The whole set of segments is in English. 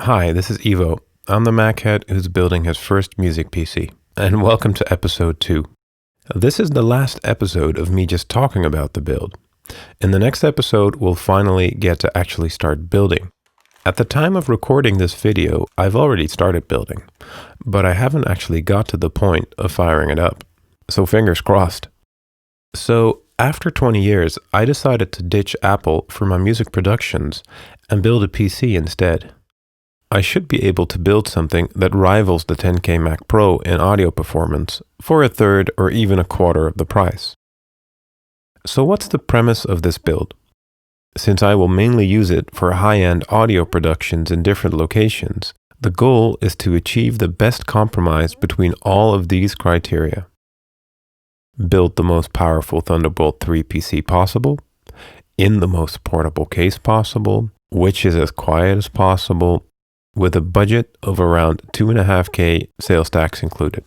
Hi, this is Ivo. I'm the MacHead who's building his first music PC, and welcome to episode 2. This is the last episode of me just talking about the build. In the next episode, we'll finally get to actually start building. At the time of recording this video, I've already started building, but I haven't actually got to the point of firing it up. So fingers crossed. So after 20 years, I decided to ditch Apple for my music productions and build a PC instead. I should be able to build something that rivals the 10K Mac Pro in audio performance for a third or even a quarter of the price. So what's the premise of this build? Since I will mainly use it for high-end audio productions in different locations, the goal is to achieve the best compromise between all of these criteria. Build the most powerful Thunderbolt 3 PC possible, in the most portable case possible, which is as quiet as possible, with a budget of around 2.5K sales tax included.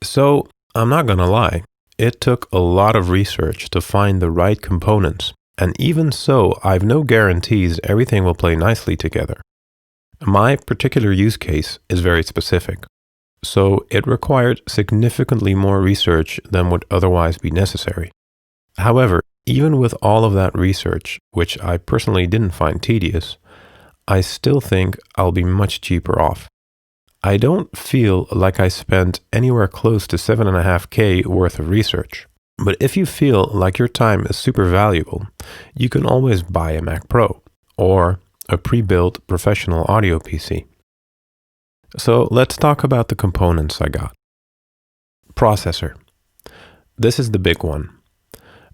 So, I'm not gonna lie, it took a lot of research to find the right components, and even so, I've no guarantees everything will play nicely together. My particular use case is very specific, so it required significantly more research than would otherwise be necessary. However, even with all of that research, which I personally didn't find tedious, I still think I'll be much cheaper off. I don't feel like I spent anywhere close to 7.5K worth of research. But if you feel like your time is super valuable, you can always buy a Mac Pro or a pre-built professional audio PC. So let's talk about the components I got. Processor. This is the big one.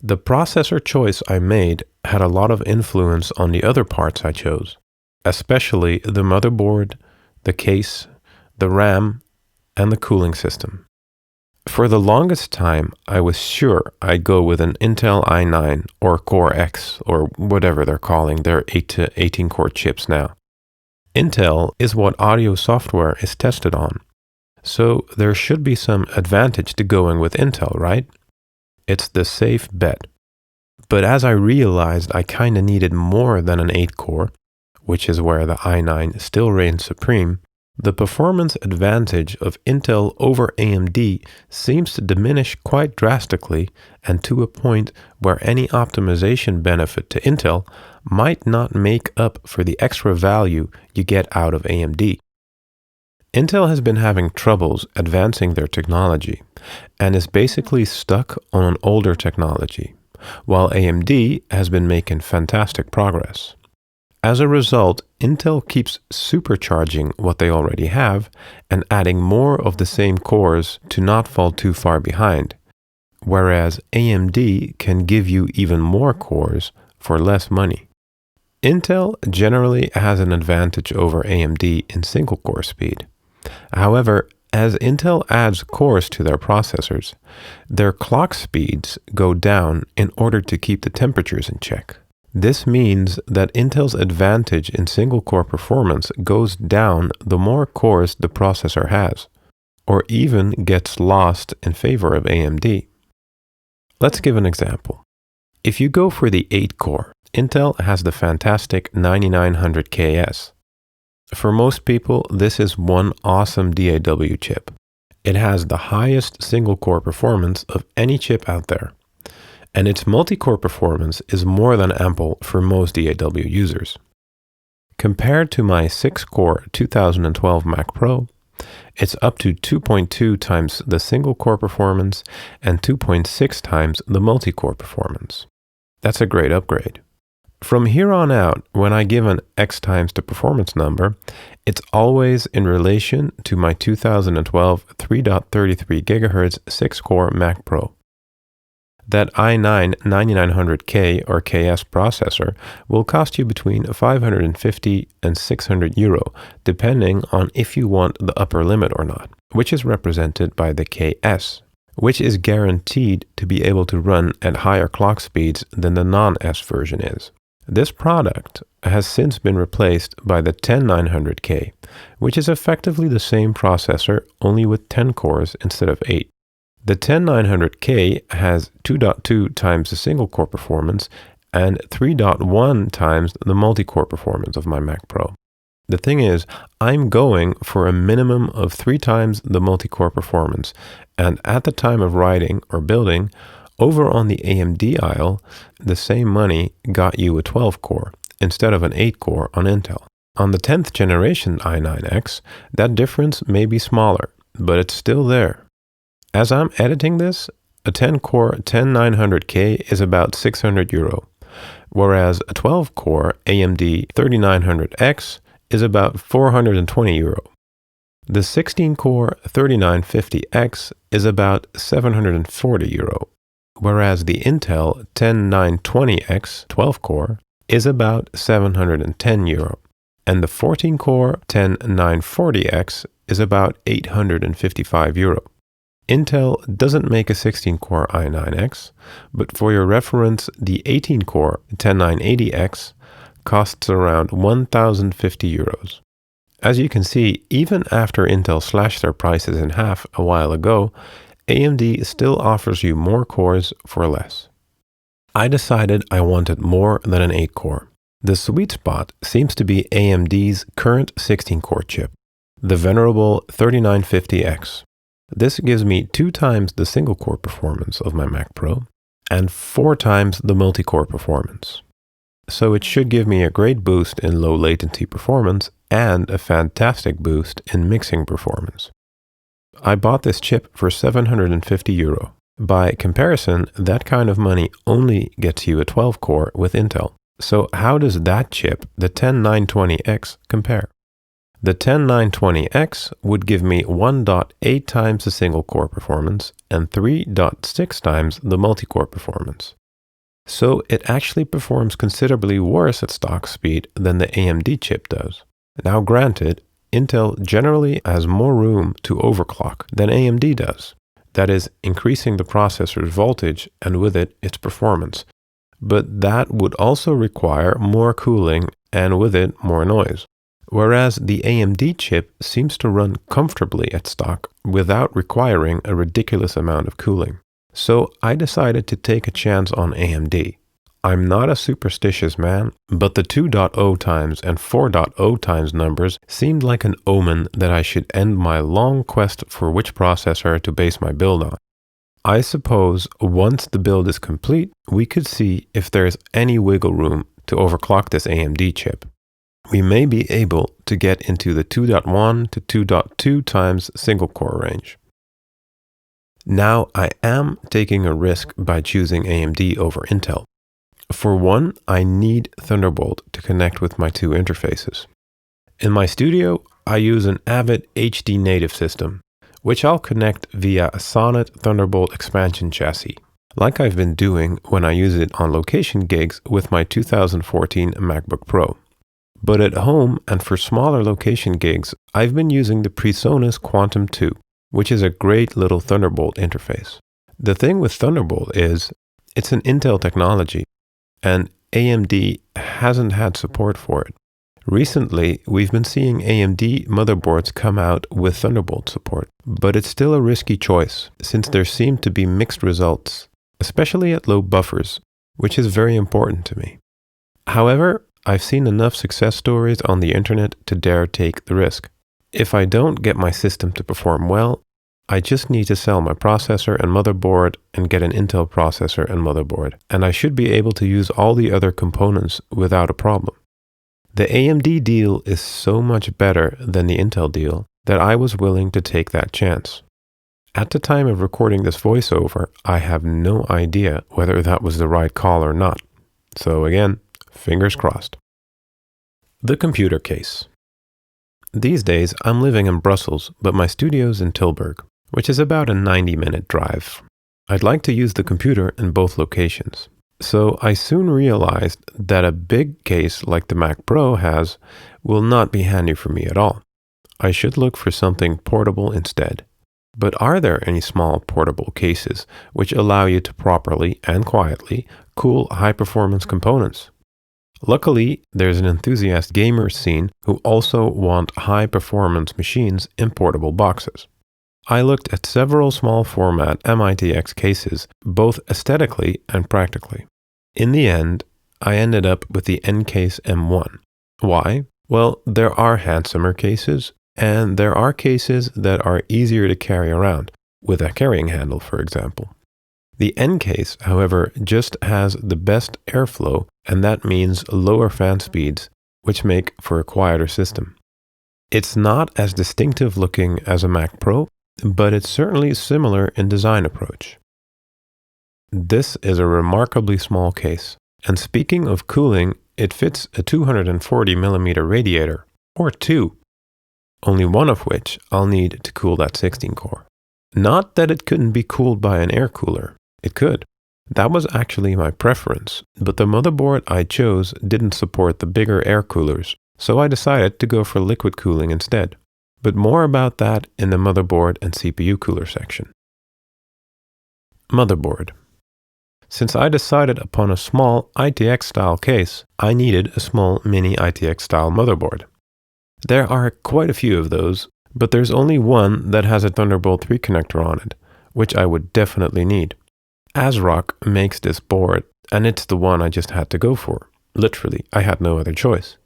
The processor choice I made had a lot of influence on the other parts I chose, especially the motherboard, the case, the RAM, and the cooling system. For the longest time, I was sure I'd go with an Intel i9 or Core X or whatever they're calling their 8 to 18 core chips now. Intel is what audio software is tested on, so there should be some advantage to going with Intel, right? It's the safe bet. But as I realized I kinda needed more than an 8 core, which is where the i9 still reigns supreme, the performance advantage of Intel over AMD seems to diminish quite drastically and to a point where any optimization benefit to Intel might not make up for the extra value you get out of AMD. Intel has been having troubles advancing their technology and is basically stuck on an older technology, while AMD has been making fantastic progress. As a result, Intel keeps supercharging what they already have and adding more of the same cores to not fall too far behind, whereas AMD can give you even more cores for less money. Intel generally has an advantage over AMD in single-core speed. However, as Intel adds cores to their processors, their clock speeds go down in order to keep the temperatures in check. This means that Intel's advantage in single-core performance goes down the more cores the processor has, or even gets lost in favor of AMD. Let's give an example. If you go for the 8-core, Intel has the fantastic 9900KS. For most people, this is one awesome DAW chip. It has the highest single-core performance of any chip out there, and its multi-core performance is more than ample for most DAW users. Compared to my 6-core 2012 Mac Pro, it's up to 2.2 times the single-core performance and 2.6 times the multi-core performance. That's a great upgrade. From here on out, when I give an X times the performance number, it's always in relation to my 2012 3.33 GHz 6-core Mac Pro. That i9 9900K or KS processor will cost you between 550 and 600 euro, depending on if you want the upper limit or not, which is represented by the KS, which is guaranteed to be able to run at higher clock speeds than the non-S version is. This product has since been replaced by the 10900K, which is effectively the same processor, only with 10 cores instead of 8. The 10900K has 2.2 times the single-core performance and 3.1 times the multi-core performance of my Mac Pro. The thing is, I'm going for a minimum of 3 times the multi-core performance, and at the time of writing or building, over on the AMD aisle, the same money got you a 12-core instead of an 8-core on Intel. On the 10th generation i9X, that difference may be smaller, but it's still there. As I'm editing this, a 10-core 10900K is about €600, whereas a 12-core AMD 3900X is about €420. The 16-core 3950X is about €740, whereas the Intel 10920X 12-core is about €710, and the 14-core 10940X is about €855. Intel doesn't make a 16-core i9X, but for your reference, the 18-core 10980X costs around €1,050. As you can see, even after Intel slashed their prices in half a while ago, AMD still offers you more cores for less. I decided I wanted more than an 8-core. The sweet spot seems to be AMD's current 16-core chip, the venerable 3950X. This gives me 2 times the single-core performance of my Mac Pro and 4 times the multi-core performance. So it should give me a great boost in low latency performance and a fantastic boost in mixing performance. I bought this chip for €750. By comparison, that kind of money only gets you a 12-core with Intel. So how does that chip, the 10920X, compare? The 10920X would give me 1.8 times the single-core performance and 3.6 times the multi-core performance. So it actually performs considerably worse at stock speed than the AMD chip does. Now granted, Intel generally has more room to overclock than AMD does. That is, increasing the processor's voltage and with it, its performance. But that would also require more cooling and with it, more noise. Whereas the AMD chip seems to run comfortably at stock without requiring a ridiculous amount of cooling. So I decided to take a chance on AMD. I'm not a superstitious man, but the 2.0 times and 4.0 times numbers seemed like an omen that I should end my long quest for which processor to base my build on. I suppose once the build is complete, we could see if there's any wiggle room to overclock this AMD chip. We may be able to get into the 2.1 to 2.2 times single core range. Now I am taking a risk by choosing AMD over Intel. For one, I need Thunderbolt to connect with my 2 interfaces. In my studio, I use an Avid HD native system, which I'll connect via a Sonnet Thunderbolt expansion chassis, like I've been doing when I use it on location gigs with my 2014 MacBook Pro. But at home and for smaller location gigs, I've been using the PreSonus Quantum 2, which is a great little Thunderbolt interface. The thing with Thunderbolt is, it's an Intel technology, and AMD hasn't had support for it. Recently, we've been seeing AMD motherboards come out with Thunderbolt support, but it's still a risky choice since there seem to be mixed results, especially at low buffers, which is very important to me. However, I've seen enough success stories on the internet to dare take the risk. If I don't get my system to perform well, I just need to sell my processor and motherboard and get an Intel processor and motherboard, and I should be able to use all the other components without a problem. The AMD deal is so much better than the Intel deal that I was willing to take that chance. At the time of recording this voiceover, I have no idea whether that was the right call or not. So again, fingers crossed. The computer case. These days, I'm living in Brussels, but my studio's in Tilburg, which is about a 90-minute drive. I'd like to use the computer in both locations. So I soon realized that a big case like the Mac Pro has will not be handy for me at all. I should look for something portable instead. But are there any small portable cases which allow you to properly and quietly cool high-performance components? Luckily, there's an enthusiast gamer scene who also want high-performance machines in portable boxes. I looked at several small format MITX cases, both aesthetically and practically. In the end, I ended up with the Ncase M1. Why? Well, there are handsomer cases, and there are cases that are easier to carry around, with a carrying handle, for example. The N case, however, just has the best airflow, and that means lower fan speeds, which make for a quieter system. It's not as distinctive looking as a Mac Pro, but it's certainly similar in design approach. This is a remarkably small case, and speaking of cooling, it fits a 240mm radiator, or two, only one of which I'll need to cool that 16-core. Not that it couldn't be cooled by an air cooler. It could. That was actually my preference, but the motherboard I chose didn't support the bigger air coolers, so I decided to go for liquid cooling instead. But more about that in the motherboard and CPU cooler section. Motherboard. Since I decided upon a small ITX style case, I needed a small mini ITX style motherboard. There are quite a few of those, but there's only one that has a Thunderbolt 3 connector on it, which I would definitely need. ASRock makes this board, and it's the one I just had to go for. Literally, I had no other choice.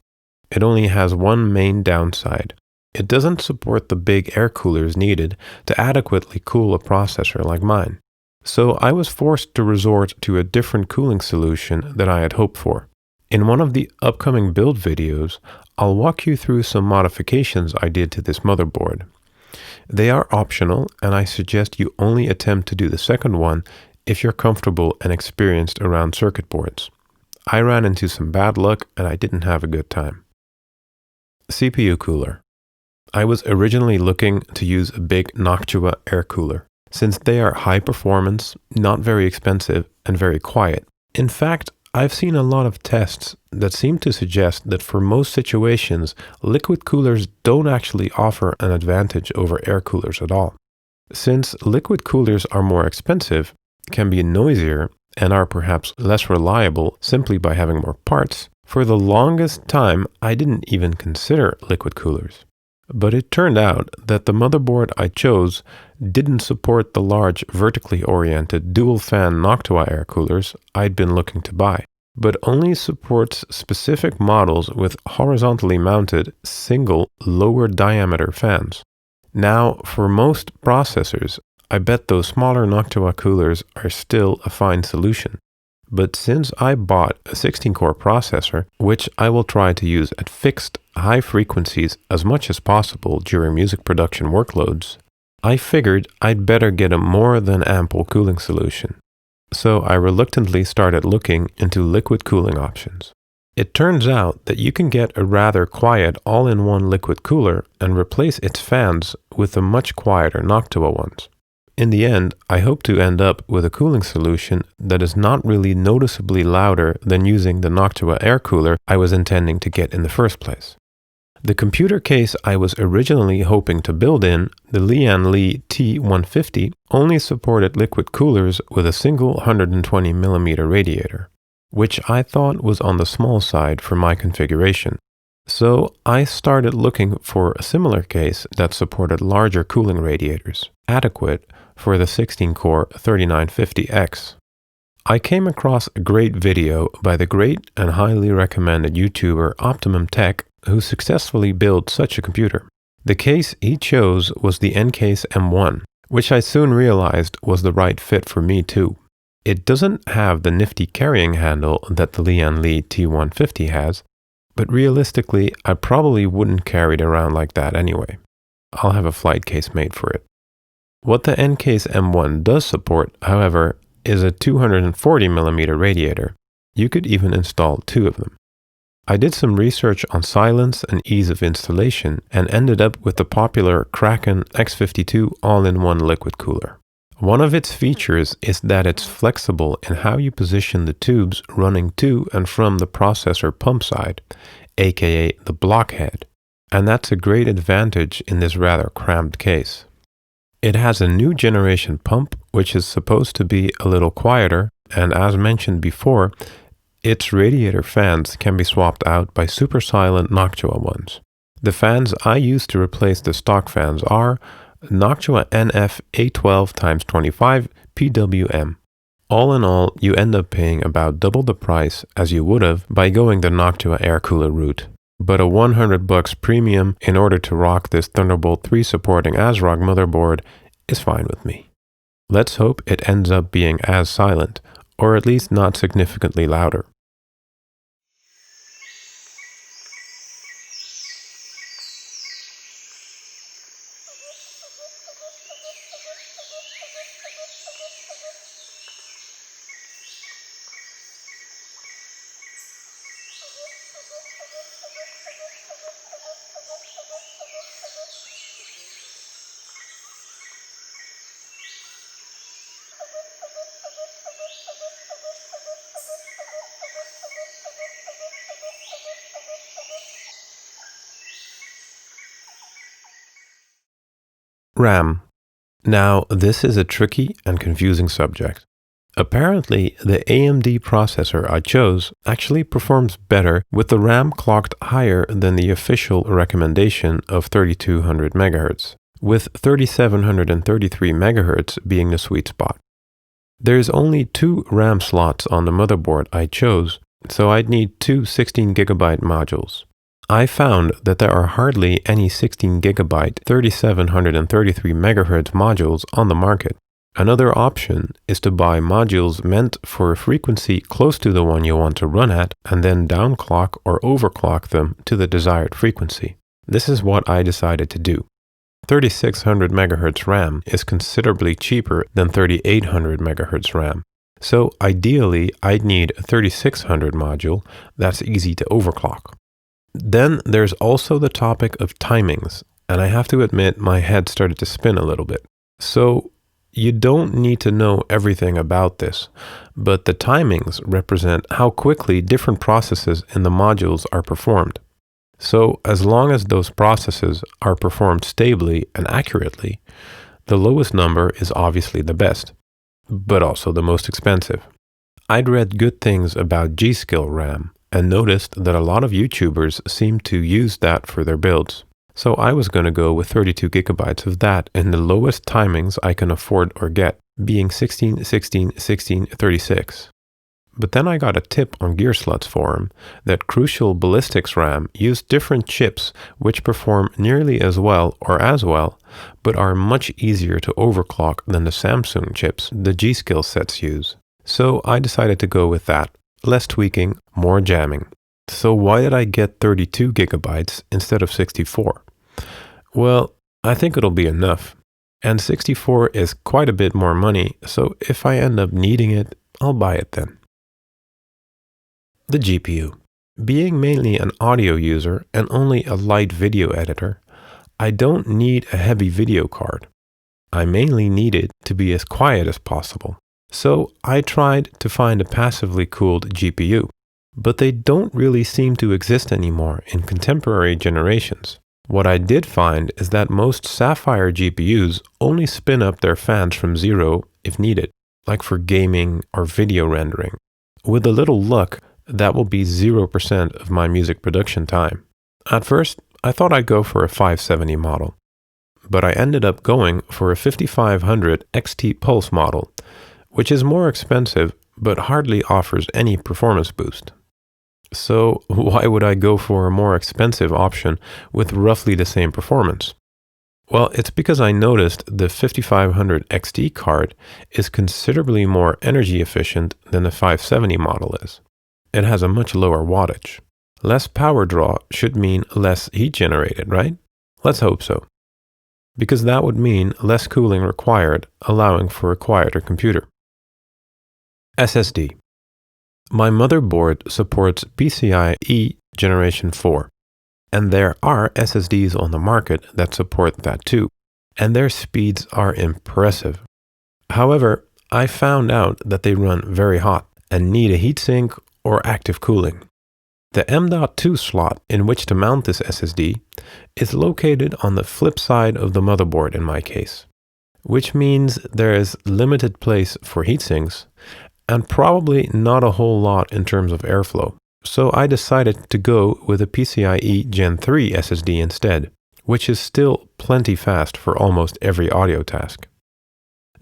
It only has one main downside. It doesn't support the big air coolers needed to adequately cool a processor like mine. So I was forced to resort to a different cooling solution than I had hoped for. In one of the upcoming build videos, I'll walk you through some modifications I did to this motherboard. They are optional, and I suggest you only attempt to do the second one if you're comfortable and experienced around circuit boards. I ran into some bad luck and I didn't have a good time. CPU cooler. I was originally looking to use a big Noctua air cooler, since they are high performance, not very expensive, and very quiet. In fact, I've seen a lot of tests that seem to suggest that for most situations, liquid coolers don't actually offer an advantage over air coolers at all. Since liquid coolers are more expensive, can be noisier, and are perhaps less reliable simply by having more parts, for the longest time I didn't even consider liquid coolers. But it turned out that the motherboard I chose didn't support the large vertically oriented dual-fan Noctua air coolers I'd been looking to buy, but only supports specific models with horizontally mounted single lower diameter fans. Now, for most processors, I bet those smaller Noctua coolers are still a fine solution. But since I bought a 16-core processor, which I will try to use at fixed, high frequencies as much as possible during music production workloads, I figured I'd better get a more than ample cooling solution. So I reluctantly started looking into liquid cooling options. It turns out that you can get a rather quiet all-in-one liquid cooler and replace its fans with the much quieter Noctua ones. In the end, I hope to end up with a cooling solution that is not really noticeably louder than using the Noctua air cooler I was intending to get in the first place. The computer case I was originally hoping to build in, the Lian Li T150, only supported liquid coolers with a single 120mm radiator, which I thought was on the small side for my configuration. So I started looking for a similar case that supported larger cooling radiators, adequate for the 16-core 3950X. I came across a great video by the great and highly recommended YouTuber Optimum Tech, who successfully built such a computer. The case he chose was the Ncase M1, which I soon realized was the right fit for me too. It doesn't have the nifty carrying handle that the Lian Li T150 has, but realistically, I probably wouldn't carry it around like that anyway. I'll have a flight case made for it. What the Ncase M1 does support, however, is a 240mm radiator. You could even install two of them. I did some research on silence and ease of installation and ended up with the popular Kraken X52 all-in-one liquid cooler. One of its features is that it's flexible in how you position the tubes running to and from the processor pump side, aka the block head, and that's a great advantage in this rather cramped case. It has a new generation pump, which is supposed to be a little quieter, and as mentioned before, its radiator fans can be swapped out by super silent Noctua ones. The fans I use to replace the stock fans are Noctua NF A12x25 PWM. All in all, you end up paying about double the price as you would have by going the Noctua air cooler route. but a $100 premium in order to rock this Thunderbolt 3 supporting ASRock motherboard is fine with me. Let's hope it ends up being as silent, or at least not significantly louder. RAM. Now, this is a tricky and confusing subject. Apparently, the AMD processor I chose actually performs better with the RAM clocked higher than the official recommendation of 3200 MHz, with 3733 MHz being the sweet spot. There's only 2 RAM slots on the motherboard I chose, so I'd need 2 16GB modules. I found that there are hardly any 16GB 3733 MHz modules on the market. Another option is to buy modules meant for a frequency close to the one you want to run at and then downclock or overclock them to the desired frequency. This is what I decided to do. 3600 MHz RAM is considerably cheaper than 3800 MHz RAM. So ideally, I'd need a 3600 module that's easy to overclock. Then there's also the topic of timings, and I have to admit my head started to spin a little bit. So you don't need to know everything about this, but the timings represent how quickly different processes in the modules are performed. So as long as those processes are performed stably and accurately, the lowest number is obviously the best, but also the most expensive. I'd read good things about G.Skill RAM, and noticed that a lot of YouTubers seem to use that for their builds. So I was going to go with 32GB of that in the lowest timings I can afford or get, being 16, 16, 16, 36. But then I got a tip on Gearslut's forum that Crucial Ballistics RAM use different chips which perform nearly as well, but are much easier to overclock than the Samsung chips the G.Skill sets use. So I decided to go with that. Less tweaking, more jamming. So why did I get 32GB instead of 64? Well, I think it'll be enough. And 64 is quite a bit more money, so if I end up needing it, I'll buy it then. The GPU. Being mainly an audio user and only a light video editor, I don't need a heavy video card. I mainly need it to be as quiet as possible. So I tried to find a passively cooled GPU, but they don't really seem to exist anymore in contemporary generations. What I did find is that most Sapphire GPUs only spin up their fans from zero if needed, like for gaming or video rendering. With a little luck, that will be 0% of my music production time. At first, I thought I'd go for a 570 model, but I ended up going for a 5500 XT Pulse model, which is more expensive but hardly offers any performance boost. So why would I go for a more expensive option with roughly the same performance? Well, it's because I noticed the 5500 XT card is considerably more energy efficient than the 570 model is. It has a much lower wattage. Less power draw should mean less heat generated, right? Let's hope so. Because that would mean less cooling required, allowing for a quieter computer. SSD. My motherboard supports PCIe Generation 4, and there are SSDs on the market that support that too, and their speeds are impressive. However, I found out that they run very hot and need a heatsink or active cooling. The M.2 slot in which to mount this SSD is located on the flip side of the motherboard in my case, which means there is limited place for heatsinks and probably not a whole lot in terms of airflow. So I decided to go with a PCIe Gen 3 SSD instead, which is still plenty fast for almost every audio task.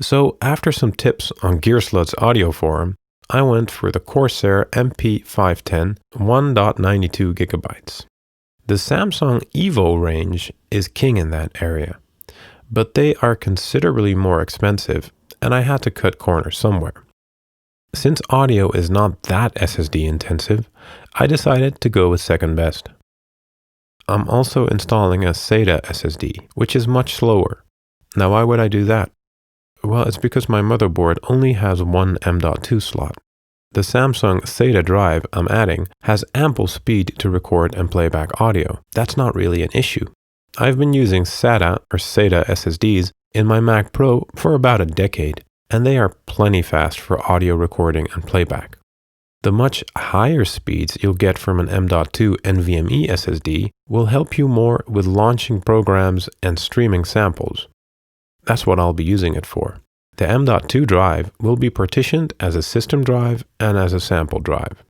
So after some tips on Gearslut's audio forum, I went for the Corsair MP510 1.92 GB. The Samsung Evo range is king in that area, but they are considerably more expensive, and I had to cut corners somewhere. Since audio is not that SSD intensive, I decided to go with second best. I'm also installing a SATA SSD, which is much slower. Now, why would I do that? Well, it's because my motherboard only has one M.2 slot. The Samsung SATA drive I'm adding has ample speed to record and play back audio. That's not really an issue. I've been using SATA or SATA SSDs in my Mac Pro for about a decade, and they are plenty fast for audio recording and playback. The much higher speeds you'll get from an M.2 NVMe SSD will help you more with launching programs and streaming samples. That's what I'll be using it for. The M.2 drive will be partitioned as a system drive and as a sample drive.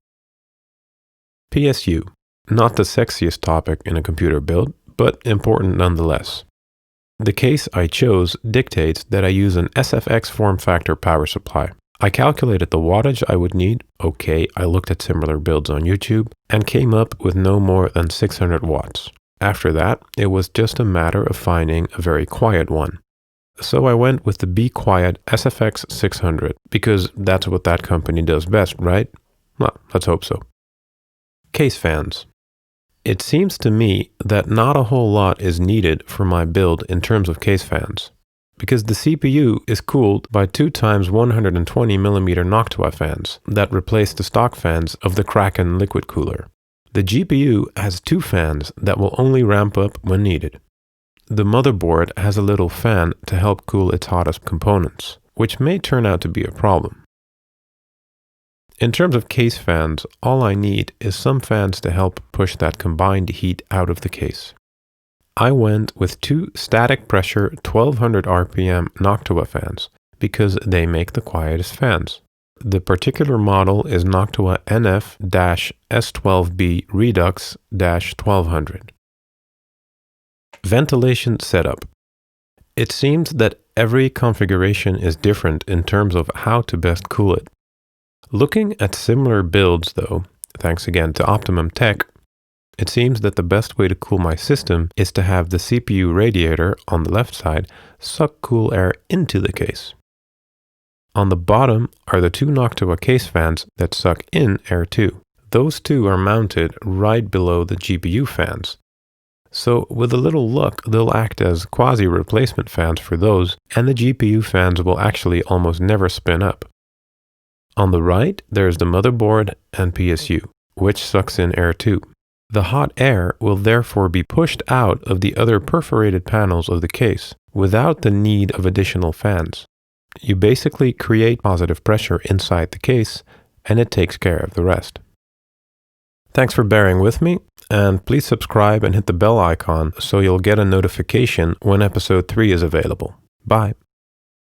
PSU, not the sexiest topic in a computer build, but important nonetheless. The case I chose dictates that I use an SFX form factor power supply. I calculated the wattage I would need, I looked at similar builds on YouTube, and came up with no more than 600 watts. After that, it was just a matter of finding a very quiet one. So I went with the Be Quiet SFX 600, because that's what that company does best, right? Well, let's hope so. Case fans. It seems to me that not a whole lot is needed for my build in terms of case fans, because the CPU is cooled by 2x 120mm Noctua fans that replace the stock fans of the Kraken liquid cooler. The GPU has 2 fans that will only ramp up when needed. The motherboard has a little fan to help cool its hottest components, which may turn out to be a problem. In terms of case fans, all I need is some fans to help push that combined heat out of the case. I went with 2 static pressure 1200 RPM Noctua fans because they make the quietest fans. The particular model is Noctua NF-S12B Redux-1200. Ventilation setup. It seems that every configuration is different in terms of how to best cool it. Looking at similar builds though, thanks again to Optimum Tech, it seems that the best way to cool my system is to have the CPU radiator on the left side suck cool air into the case. On the bottom are the 2 Noctua case fans that suck in air too. Those 2 are mounted right below the GPU fans. So with a little luck, they'll act as quasi-replacement fans for those, and the GPU fans will actually almost never spin up. On the right, there's the motherboard and PSU, which sucks in air too. The hot air will therefore be pushed out of the other perforated panels of the case, without the need of additional fans. You basically create positive pressure inside the case, and it takes care of the rest. Thanks for bearing with me, and please subscribe and hit the bell icon so you'll get a notification when episode 3 is available. Bye.